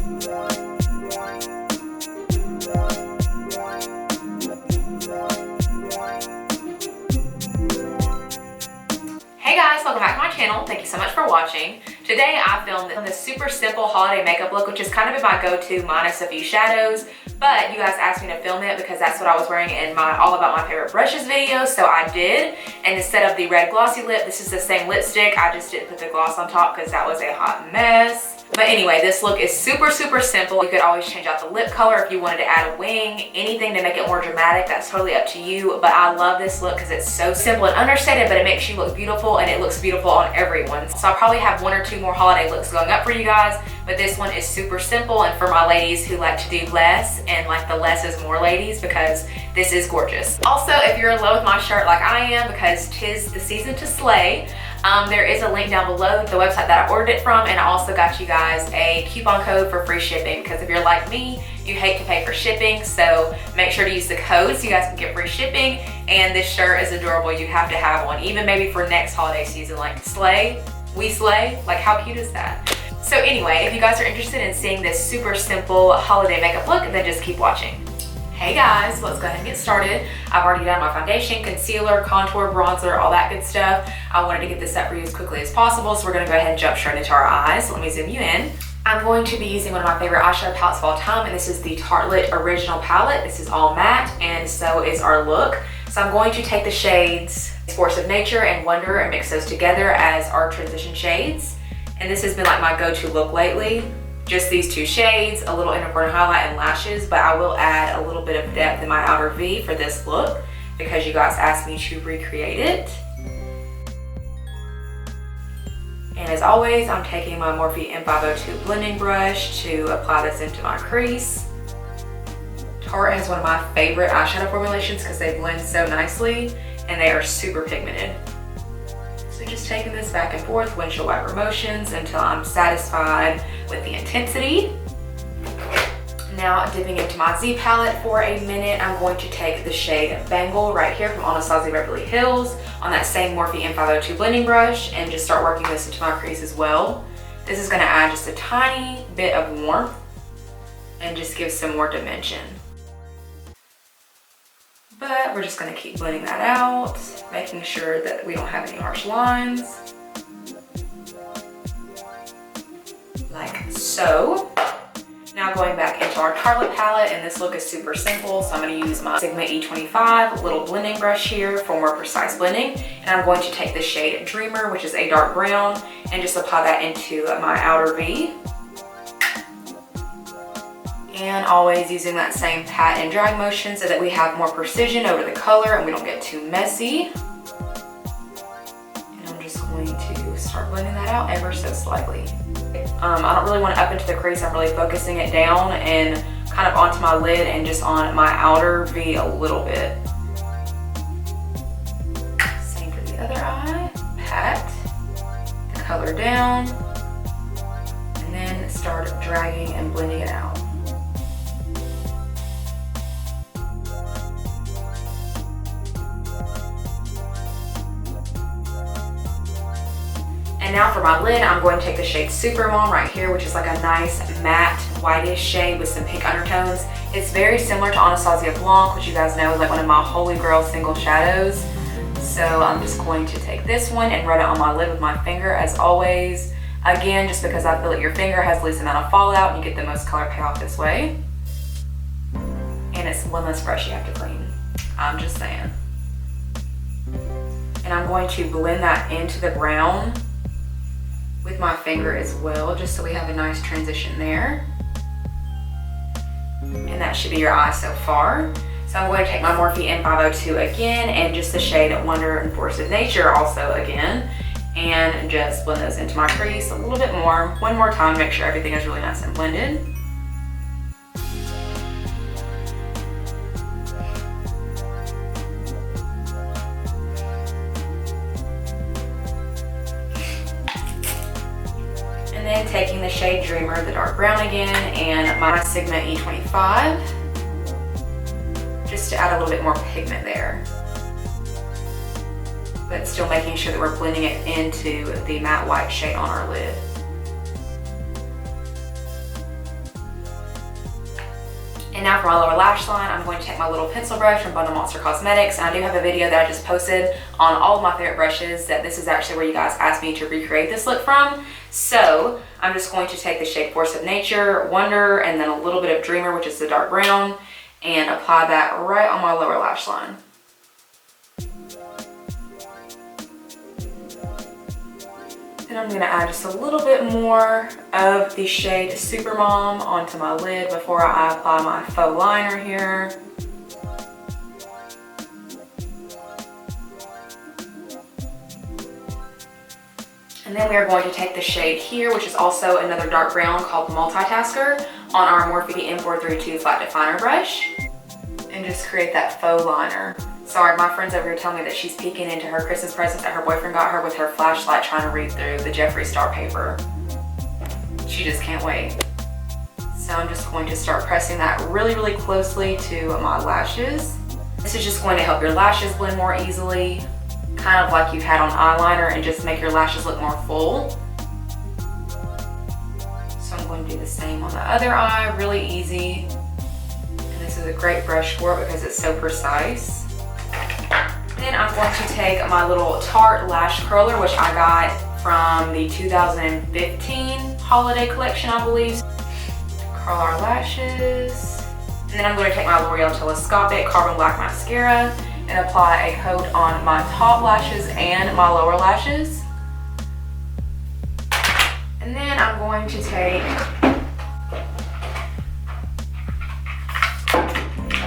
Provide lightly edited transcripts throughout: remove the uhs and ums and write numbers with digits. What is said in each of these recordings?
Hey guys, welcome back to my channel. Thank you so much for watching. Today I filmed this super simple holiday makeup look, which has kind of been my go-to minus a few shadows, but you guys asked me to film it because that's what I was wearing in my All About My Favorite Brushes video, so I did. And instead of the red glossy lip, this is the same lipstick. I just didn't put the gloss on top because that was a hot mess. But anyway, this look is super simple. You could always change out the lip color if you wanted to add a wing, anything to make it more dramatic, that's totally up to you. But I love this look because it's so simple and understated, but it makes you look beautiful and it looks beautiful on everyone. So I'll probably have one or two more holiday looks going up for you guys, but this one is super simple and for my ladies who like to do less and like the less is more ladies, because this is gorgeous. Also, if you're in love with my shirt like I am, because 'tis the season to slay, there is a link down below, the website that I ordered it from, and I also got you guys a coupon code for free shipping, because if you're like me, you hate to pay for shipping, so make sure to use the code so you guys can get free shipping. And this shirt is adorable. You have to have one, even maybe for next holiday season, like Sleigh, we slay, like how cute is that? So anyway, if you guys are interested in seeing this super simple holiday makeup look, then just keep watching. Hey guys, let's go ahead and get started. I've already done my foundation, concealer, contour, bronzer, all that good stuff. I wanted to get this up for you as quickly as possible, so we're gonna go ahead and jump straight into our eyes. So let me zoom you in. I'm going to be using one of my favorite eyeshadow palettes of all time, and this is the Tarte Original palette. This is all matte, and so is our look. So I'm going to take the shades Force of Nature and Wonder and mix those together as our transition shades. And this has been like my go-to look lately. Just these two shades, a little inner corner highlight and lashes, but I will add a little bit of depth in my outer V for this look because you guys asked me to recreate it. And as always, I'm taking my Morphe M502 blending brush to apply this into my crease. Tarte has one of my favorite eyeshadow formulations because they blend so nicely and they are super pigmented. So just taking this back and forth, windshield wiper motions until I'm satisfied with the intensity. Now dipping into my Z palette for a minute, I'm going to take the shade Bangle right here from Anastasia Beverly Hills on that same Morphe M502 blending brush and just start working this into my crease as well. This is gonna add just a tiny bit of warmth and just give some more dimension. But we're just gonna keep blending that out, making sure that we don't have any harsh lines. Like so. Now going back into our Tarte palette, and this look is super simple, so I'm gonna use my Sigma E25 little blending brush here for more precise blending. And I'm going to take the shade Dreamer, which is a dark brown, and just apply that into my outer V. And always using that same pat and drag motion so that we have more precision over the color and we don't get too messy. And I'm just going to start blending that out ever so slightly. I don't really want it up into the crease. I'm really focusing it down and kind of onto my lid and just on my outer V a little bit. Same for the other eye. Pat the color down and then start dragging and blending it out. And now for my lid, I'm going to take the shade Supermom right here, which is like a nice matte whitish shade with some pink undertones. It's very similar to Anastasia Blanc, which you guys know is like one of my holy grail single shadows. So I'm just going to take this one and rub it on my lid with my finger as always. Again, just because I feel like your finger has the least amount of fallout and you get the most color payoff this way. And it's one less brush you have to clean. I'm just saying. And I'm going to blend that into the brown with my finger as well, just so we have a nice transition there. And that should be your eye so far. So I'm going to take my Morphe M502 again and just the shade Wonder and Force of Nature also again, and just blend those into my crease a little bit more. One more time, make sure everything is really nice and blended. And then taking the shade Dreamer, the dark brown again, and my Sigma E25, just to add a little bit more pigment there. But still making sure that we're blending it into the matte white shade on our lid. now for my lower lash line, I'm going to take my little pencil brush from Bundle Monster Cosmetics. And I do have a video that I just posted on all of my favorite brushes that this is actually where you guys asked me to recreate this look from. So I'm just going to take the shade Force of Nature, Wonder, and then a little bit of Dreamer, which is the dark brown, and apply that right on my lower lash line. And I'm gonna add just a little bit more of the shade Supermom onto my lid before I apply my faux liner here. And then we are going to take the shade here, which is also another dark brown called Multitasker, on our Morphe M432 flat definer brush, and just create that faux liner. Sorry, my friend's over here telling me that she's peeking into her Christmas presents that her boyfriend got her with her flashlight trying to read through the Jeffree Star paper. She just can't wait. So I'm just going to start pressing that really, really closely to my lashes. This is just going to help your lashes blend more easily, kind of like you've had on eyeliner, and just make your lashes look more full. So I'm going to do the same on the other eye, really easy. And this is a great brush for it because it's so precise. Then I'm going to take my little Tarte lash curler, which I got from the 2015 holiday collection, I believe. Curl our lashes. And then I'm going to take my L'Oreal Telescopic Carbon Black Mascara and apply a coat on my top lashes and my lower lashes. And then I'm going to take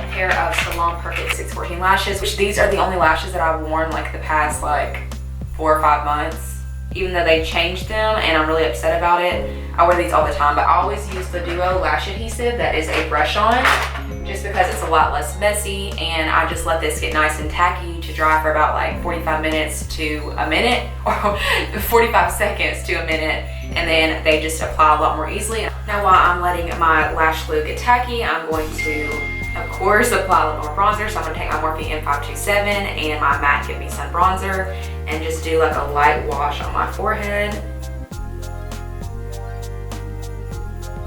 pair of Salon Perfect 614 lashes, which these are the only lashes that I've worn like the past like 4 or 5 months, even though they changed them and I'm really upset about it. I wear these all the time, but I always use the Duo lash adhesive that is a brush on, just because it's a lot less messy, and I just let this get nice and tacky to dry for about like 45 minutes to a minute, or 45 seconds to a minute, and then they just apply a lot more easily. Now while I'm letting my lash glue get tacky, I'm going to of course apply a little more bronzer. So I'm going to take my Morphe M527 and my MAC Give Me Sun bronzer and just do like a light wash on my forehead.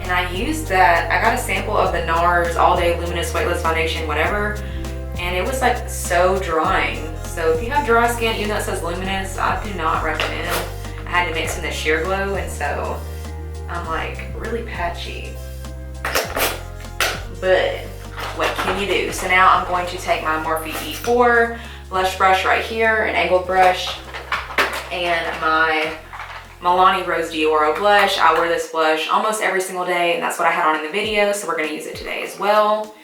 And I used that, I got a sample of the Nars All Day Luminous Weightless Foundation, whatever, and it was like so drying. So if you have dry skin, even though it says Luminous, I do not recommend. I had to mix in the Sheer Glow, and so I'm like really patchy. But what can you do? So now I'm going to take my Morphe E4 blush brush right here, an angled brush, and my Milani Rose D Oro blush. I wear this blush almost every single day, and that's what I had on in the video, so we're going to use it today as well.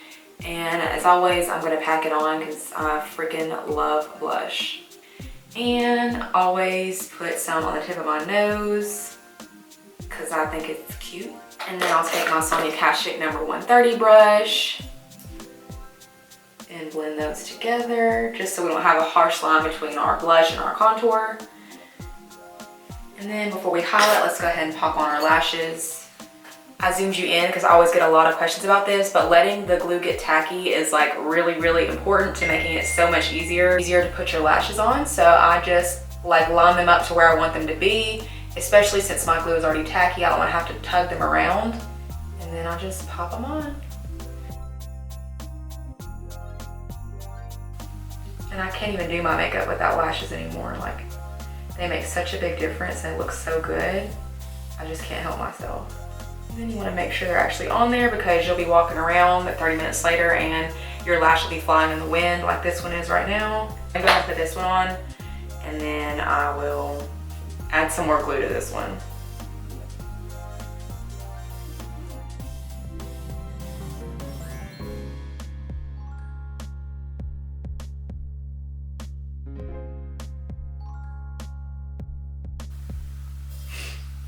And as always, I'm going to pack it on because I freaking love blush. And always put some on the tip of my nose because I think it's cute. And then I'll take my Sonia Kashuk number 130 brush and blend those together just so we don't have a harsh line between our blush and our contour. And then before we highlight, let's go ahead and pop on our lashes. I zoomed you in because I always get a lot of questions about this, but letting the glue get tacky is like really, really important to making it so much easier to put your lashes on. So I just like line them up to where I want them to be, especially since my glue is already tacky. I don't want to have to tug them around. And then I just pop them on. And I can't even do my makeup without lashes anymore. Like, they make such a big difference and it looks so good. I just can't help myself. And then you want to make sure they're actually on there because you'll be walking around 30 minutes later and your lash will be flying in the wind like this one is right now. I'm going to put this one on and then I will add some more glue to this one.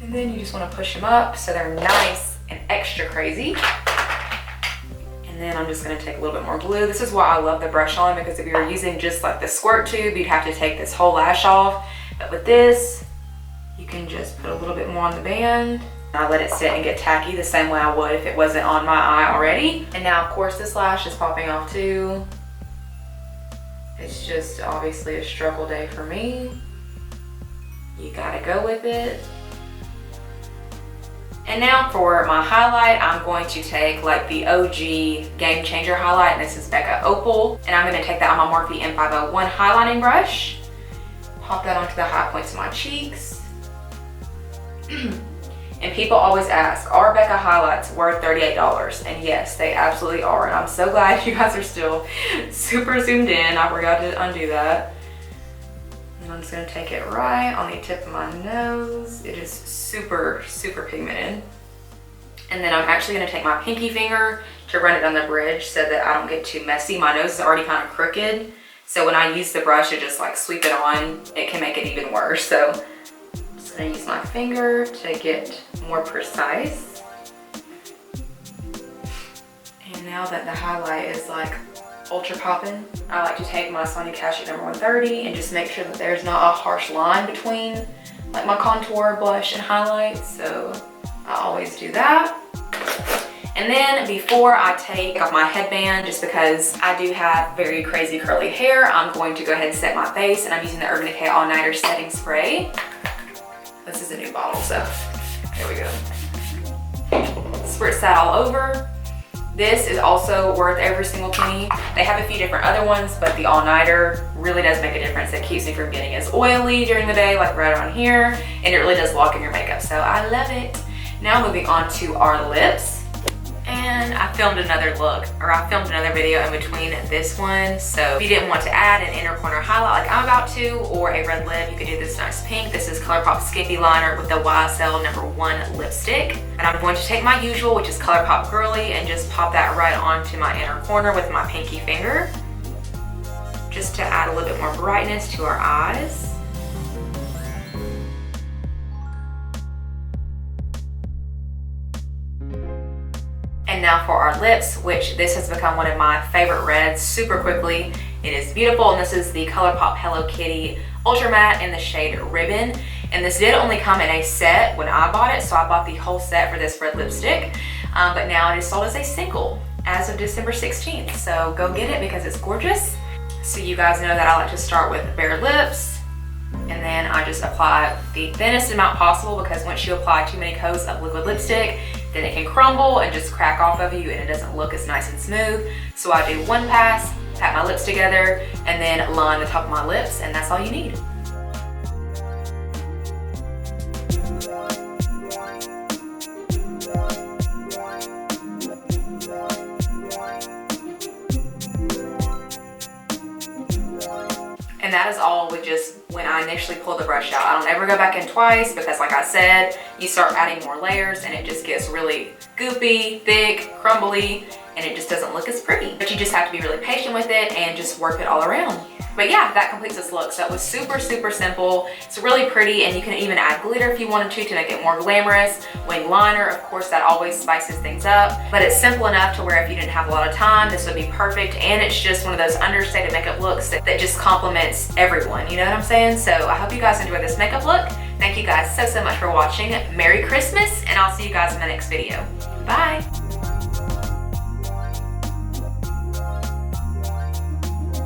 And then you just want to push them up so they're nice and extra crazy. And then I'm just going to take a little bit more glue. This is why I love the brush on, because if you were using just like the squirt tube, you'd have to take this whole lash off. But with this, you can just put a little bit more on the band. I let it sit and get tacky the same way I would if it wasn't on my eye already. And now of course this lash is popping off too. It's just obviously a struggle day for me. You gotta go with it. And now for my highlight, I'm going to take like the OG Game Changer highlight, and this is Becca Opal. And I'm gonna take that on my Morphe M501 highlighting brush, pop that onto the high points of my cheeks. And people always ask, are Becca highlights worth $38? And yes, they absolutely are. And I'm so glad you guys are still super zoomed in. I forgot to undo that. And I'm just gonna take it right on the tip of my nose. It is super, super pigmented. And then I'm actually gonna take my pinky finger to run it on the bridge so that I don't get too messy. My nose is already kind of crooked. So when I use the brush to just like sweep it on, it can make it even worse. So I'm just gonna use my finger to get more precise. And now that the highlight is like ultra popping, I like to take my Sonia Kashuk number 130 and just make sure that there's not a harsh line between like my contour, blush, and highlight. So I always do that. And then before I take off my headband, just because I do have very crazy curly hair, I'm going to go ahead and set my face, and I'm using the Urban Decay All Nighter Setting Spray. This is a new bottle, so there we go. Spritz that all over. This is also worth every single penny. They have a few different other ones, but the All Nighter really does make a difference. It keeps me from getting as oily during the day, like right on here, and it really does lock in your makeup, so I love it. Now moving on to our lips. And I filmed another video in between this one. So if you didn't want to add an inner corner highlight like I'm about to, or a red lip, you could do this nice pink. This is ColourPop Skimpy Liner with the YSL number 1 lipstick. And I'm going to take my usual, which is ColourPop Girly, and just pop that right onto my inner corner with my pinky finger, just to add a little bit more brightness to our eyes. And now for our lips, which this has become one of my favorite reds super quickly. It is beautiful, and this is the ColourPop Hello Kitty Ultra Matte in the shade Ribbon. And this did only come in a set when I bought it, so I bought the whole set for this red lipstick. But now it is sold as a single as of December 16th. So go get it because it's gorgeous. So you guys know that I like to start with bare lips, and then I just apply the thinnest amount possible, because once you apply too many coats of liquid lipstick, then it can crumble and just crack off of you, and it doesn't look as nice and smooth. So I do one pass, pat my lips together, and then line the top of my lips, and that's all you need. And that is all with just when I initially pull the brush out. I don't ever go back in twice, because like I said, you start adding more layers and it just gets really goopy, thick, crumbly, and it just doesn't look as pretty. But you just have to be really patient with it and just work it all around. But yeah, that completes this look. So it was super, super simple. It's really pretty, and you can even add glitter if you wanted to make it more glamorous. Wing liner, of course, that always spices things up. But it's simple enough to where if you didn't have a lot of time, this would be perfect. And it's just one of those understated makeup looks that just compliments everyone. You know what I'm saying? So I hope you guys enjoyed this makeup look. Thank you guys so, so much for watching. Merry Christmas, and I'll see you guys in my next video. Bye.